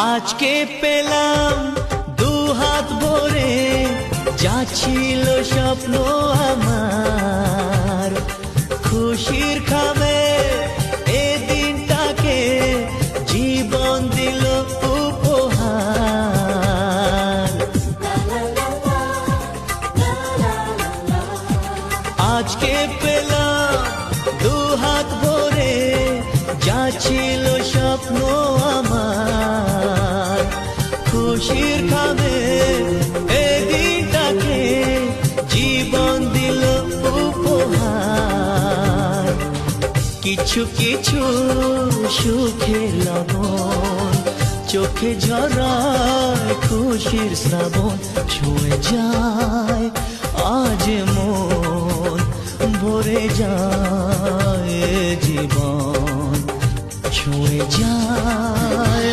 আজকে পেলাম দু হাত ভরে, যা ছিল স্বপ্ন আমার, খুশির খাবে এ দিনটাকে জীবন দিল উপহার। আজকে পেলাম দু হাত ভরে, যা ছিল স্বপ্ন আমার, খুশির খাবে এ দিনটাকে জীবন দিল উপহার। কিছু কিছু সুখের লবণ চোখে ঝরায় খুশির শ্রাবণ, ছুঁয়ে যায় আজ মন, ভরে যায় জীবন, ছুঁয়ে যায়।